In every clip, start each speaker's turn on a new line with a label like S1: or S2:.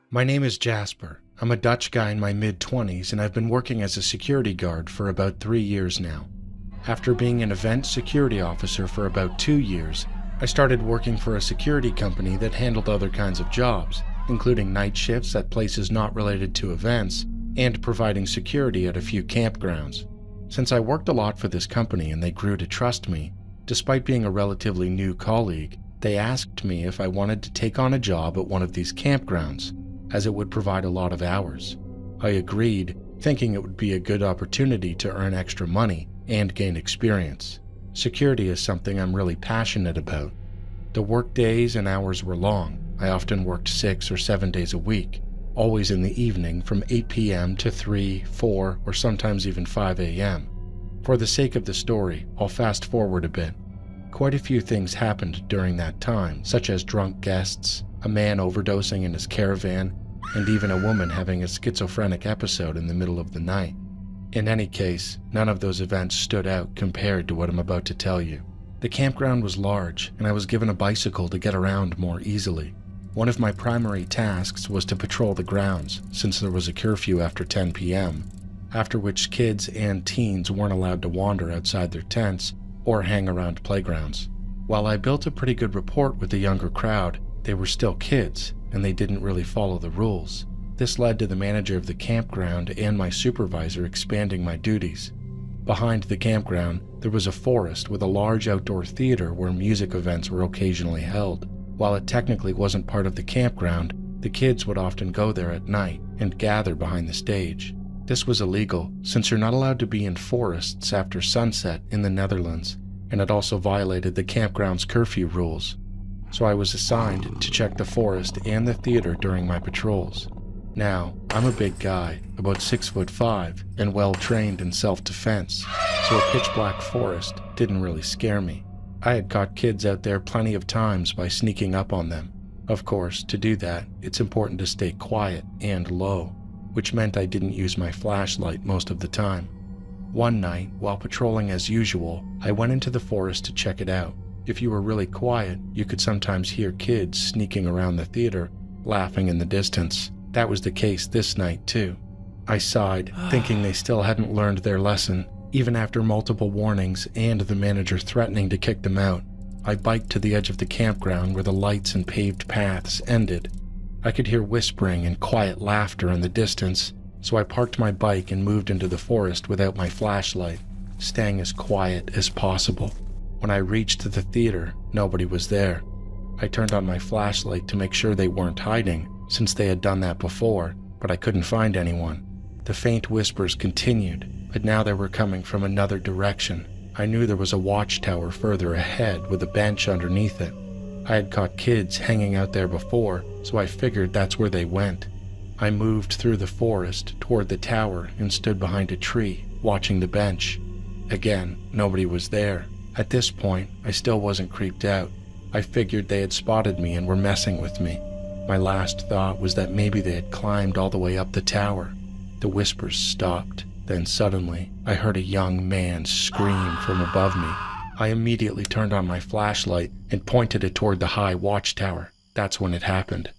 S1: My name is Jasper. I'm a Dutch guy in my mid-20s and I've been working as a security guard for about 3 years now. After being an event security officer for about 2 years, I started working for a security company that handled other kinds of jobs, including night shifts at places not related to events and providing security at a few campgrounds. Since I worked a lot for this company and they grew to trust me, despite being a relatively new colleague, they asked me if I wanted to take on a job at one of these campgrounds, as it would provide a lot of hours. I agreed, thinking it would be a good opportunity to earn extra money and gain experience. Security is something I'm really passionate about. The work days and hours were long. I often worked 6 or 7 days a week, always in the evening from 8 p.m. to 3, 4, or sometimes even 5 a.m. For the sake of the story, I'll fast forward a bit. Quite a few things happened during that time, such as drunk guests, a man overdosing in his caravan, and even a woman having a schizophrenic episode in the middle of the night. In any case, none of those events stood out compared to what I'm about to tell you. The campground was large, and I was given a bicycle to get around more easily. One of my primary tasks was to patrol the grounds, since there was a curfew after 10 p.m., after which kids and teens weren't allowed to wander outside their tents or hang around playgrounds. While I built a pretty good rapport with the younger crowd, they were still kids, and they didn't really follow the rules. This led to the manager of the campground and my supervisor expanding my duties. Behind the campground, there was a forest with a large outdoor theater where music events were occasionally held. While it technically wasn't part of the campground, the kids would often go there at night and gather behind the stage. This was illegal, since you're not allowed to be in forests after sunset in the Netherlands, and it also violated the campground's curfew rules. So I was assigned to check the forest and the theater during my patrols. Now, I'm a big guy, about 6'5", and well-trained in self-defense, so a pitch-black forest didn't really scare me. I had caught kids out there plenty of times by sneaking up on them. Of course, to do that, it's important to stay quiet and low, which meant I didn't use my flashlight most of the time. One night, while patrolling as usual, I went into the forest to check it out. If you were really quiet, you could sometimes hear kids sneaking around the theater, laughing in the distance. That was the case this night, too. I sighed, thinking they still hadn't learned their lesson, even after multiple warnings and the manager threatening to kick them out. I biked to the edge of the campground where the lights and paved paths ended. I could hear whispering and quiet laughter in the distance, so I parked my bike and moved into the forest without my flashlight, staying as quiet as possible. When I reached the theater, nobody was there. I turned on my flashlight to make sure they weren't hiding, since they had done that before, but I couldn't find anyone. The faint whispers continued, but now they were coming from another direction. I knew there was a watchtower further ahead with a bench underneath it. I had caught kids hanging out there before, so I figured that's where they went. I moved through the forest toward the tower and stood behind a tree, watching the bench. Again, nobody was there. At this point, I still wasn't creeped out. I figured they had spotted me and were messing with me. My last thought was that maybe they had climbed all the way up the tower. The whispers stopped. Then suddenly, I heard a young man scream from above me. I immediately turned on my flashlight and pointed it toward the high watchtower. That's when it happened.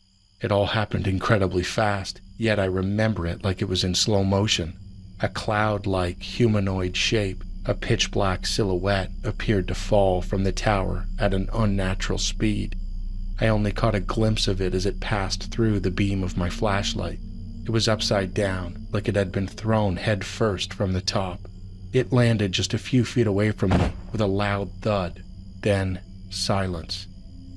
S1: It all happened incredibly fast, yet I remember it like it was in slow motion. A cloud-like humanoid shape, a pitch-black silhouette, appeared to fall from the tower at an unnatural speed. I only caught a glimpse of it as it passed through the beam of my flashlight. It was upside down, like it had been thrown head first from the top. It landed just a few feet away from me with a loud thud. Then, silence.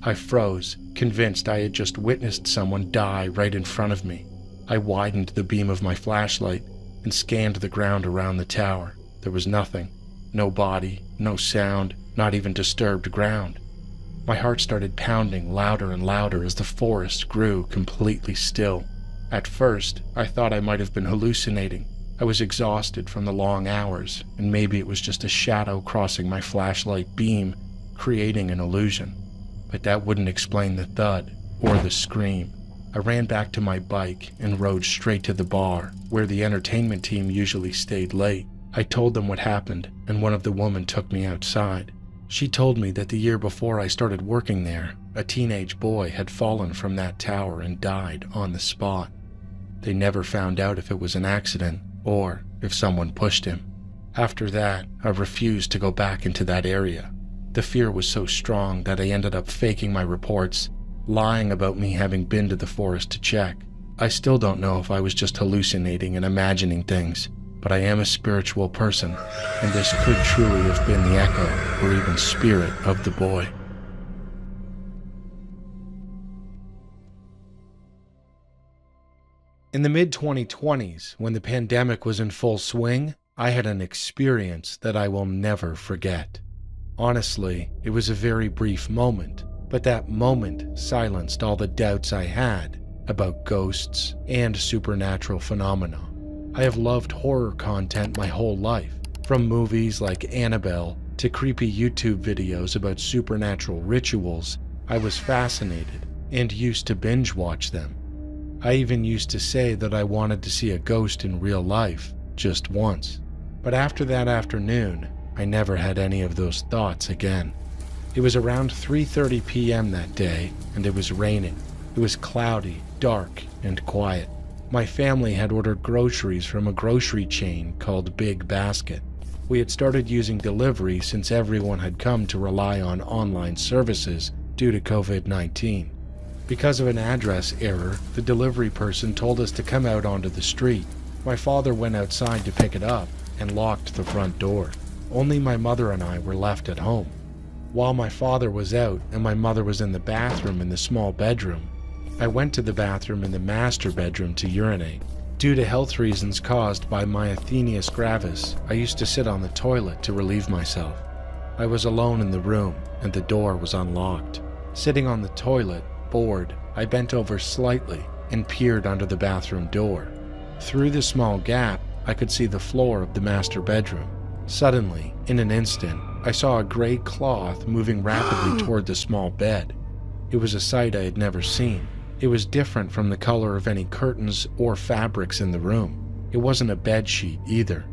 S1: I froze, convinced I had just witnessed someone die right in front of me. I widened the beam of my flashlight and scanned the ground around the tower. There was nothing. No body, no sound, not even disturbed ground. My heart started pounding louder and louder as the forest grew completely still. At first, I thought I might have been hallucinating. I was exhausted from the long hours, and maybe it was just a shadow crossing my flashlight beam, creating an illusion. But that wouldn't explain the thud or the scream. I ran back to my bike and rode straight to the bar, where the entertainment team usually stayed late. I told them what happened, and one of the women took me outside. She told me that the year before I started working there, a teenage boy had fallen from that tower and died on the spot. They never found out if it was an accident or if someone pushed him. After that, I refused to go back into that area. The fear was so strong that I ended up faking my reports, lying about me having been to the forest to check. I still don't know if I was just hallucinating and imagining things, but I am a spiritual person, and this could truly have been the echo or even spirit of the boy. In the mid-2020s, when the pandemic was in full swing, I had an experience that I will never forget. Honestly, it was a very brief moment, but that moment silenced all the doubts I had about ghosts and supernatural phenomena. I have loved horror content my whole life, from movies like Annabelle to creepy YouTube videos about supernatural rituals. I was fascinated and used to binge watch them. I even used to say that I wanted to see a ghost in real life, just once. But after that afternoon, I never had any of those thoughts again. It was around 3:30 p.m. that day, and it was raining. It was cloudy, dark, and quiet. My family had ordered groceries from a grocery chain called Big Basket. We had started using delivery since everyone had come to rely on online services due to COVID-19. Because of an address error, the delivery person told us to come out onto the street. My father went outside to pick it up and locked the front door. Only my mother and I were left at home. While my father was out and my mother was in the bathroom in the small bedroom, I went to the bathroom in the master bedroom to urinate. Due to health reasons caused by myasthenia gravis, I used to sit on the toilet to relieve myself. I was alone in the room and the door was unlocked. Sitting on the toilet, bored, I bent over slightly and peered under the bathroom door. Through the small gap, I could see the floor of the master bedroom. Suddenly, in an instant, I saw a gray cloth moving rapidly toward the small bed. It was a sight I had never seen. It was different from the color of any curtains or fabrics in the room. It wasn't a bed sheet either.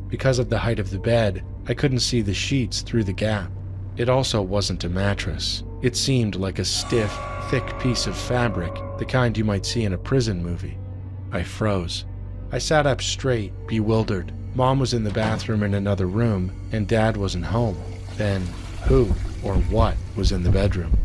S1: Because of the height of the bed, I couldn't see the sheets through the gap. It also wasn't a mattress. It seemed like a stiff, thick piece of fabric, the kind you might see in a prison movie. I froze. I sat up straight, bewildered. Mom was in the bathroom in another room, and Dad wasn't home. Then, who or what was in the bedroom?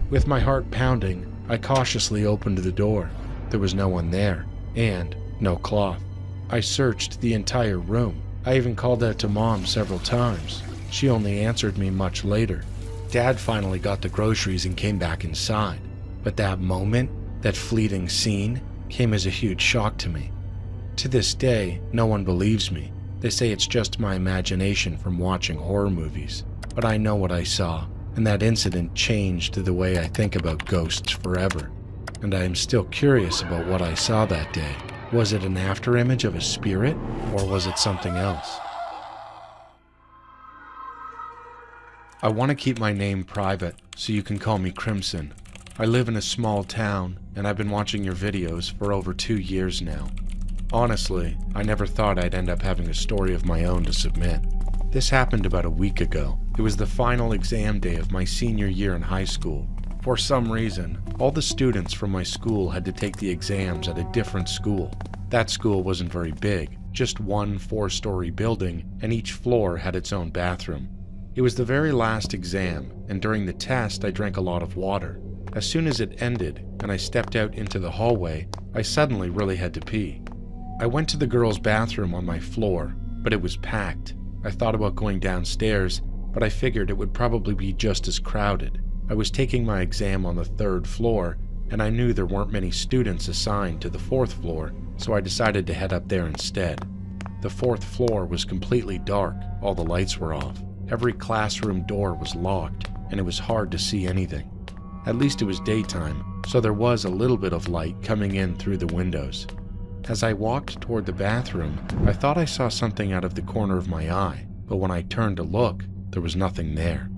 S1: With my heart pounding, I cautiously opened the door. There was no one there, and no cloth. I searched the entire room. I even called out to Mom several times. She only answered me much later. Dad finally got the groceries and came back inside. But that moment, that fleeting scene, came as a huge shock to me. To this day, no one believes me. They say it's just my imagination from watching horror movies. But I know what I saw, and that incident changed the way I think about ghosts forever. And I am still curious about what I saw that day. Was it an afterimage of a spirit, or was it something else? I want to keep my name private, so you can call me Crimson. I live in a small town, and I've been watching your videos for over 2 years now. Honestly, I never thought I'd end up having a story of my own to submit. This happened about a week ago. It was the final exam day of my senior year in high school. For some reason, all the students from my school had to take the exams at a different school. That school wasn't very big, just one 4-story building, and each floor had its own bathroom. It was the very last exam, and during the test I drank a lot of water. As soon as it ended, and I stepped out into the hallway, I suddenly really had to pee. I went to the girls' bathroom on my floor, but it was packed. I thought about going downstairs, but I figured it would probably be just as crowded. I was taking my exam on the 3rd floor, and I knew there weren't many students assigned to the 4th floor, so I decided to head up there instead. The 4th floor was completely dark, all the lights were off. Every classroom door was locked, and it was hard to see anything. At least it was daytime, so there was a little bit of light coming in through the windows. As I walked toward the bathroom, I thought I saw something out of the corner of my eye, but when I turned to look, there was nothing there.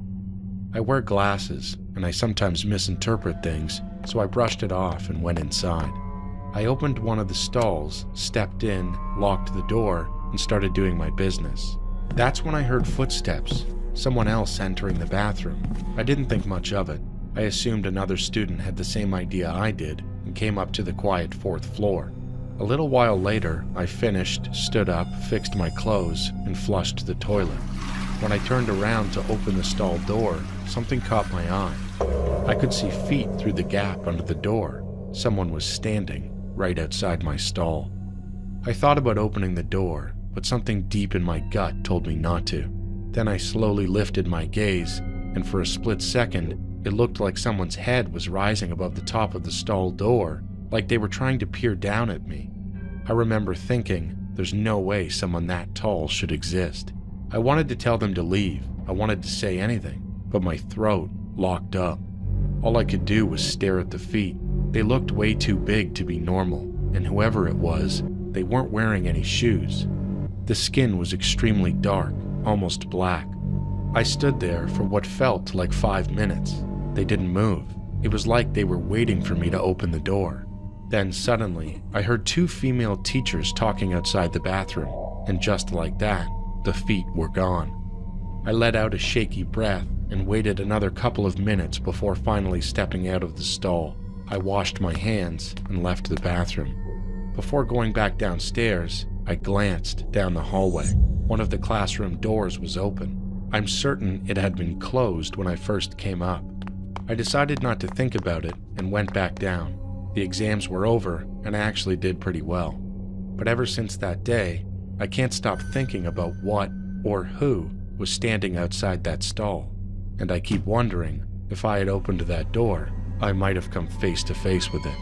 S1: I wear glasses, and I sometimes misinterpret things, so I brushed it off and went inside. I opened one of the stalls, stepped in, locked the door, and started doing my business. That's when I heard footsteps. someone else entering the bathroom. I didn't think much of it. I assumed another student had the same idea I did and came up to the quiet 4th floor. A little while later, I finished, stood up, fixed my clothes, and flushed the toilet. When I turned around to open the stall door, something caught my eye. I could see feet through the gap under the door. Someone was standing right outside my stall. I thought about opening the door, but something deep in my gut told me not to. Then I slowly lifted my gaze, and for a split second, it looked like someone's head was rising above the top of the stall door, like they were trying to peer down at me. I remember thinking, there's no way someone that tall should exist. I wanted to tell them to leave. I wanted to say anything, but my throat locked up. All I could do was stare at the feet. They looked way too big to be normal, and whoever it was, they weren't wearing any shoes. The skin was extremely dark, almost black. I stood there for what felt like 5 minutes. They didn't move. It was like they were waiting for me to open the door. Then suddenly, I heard 2 female teachers talking outside the bathroom, and just like that, the feet were gone. I let out a shaky breath and waited another couple of minutes before finally stepping out of the stall. I washed my hands and left the bathroom. Before going back downstairs, I glanced down the hallway. One of the classroom doors was open. I'm certain it had been closed when I first came up. I decided not to think about it and went back down. The exams were over and I actually did pretty well. But ever since that day, I can't stop thinking about what or who was standing outside that stall. And I keep wondering if I had opened that door, I might have come face to face with it.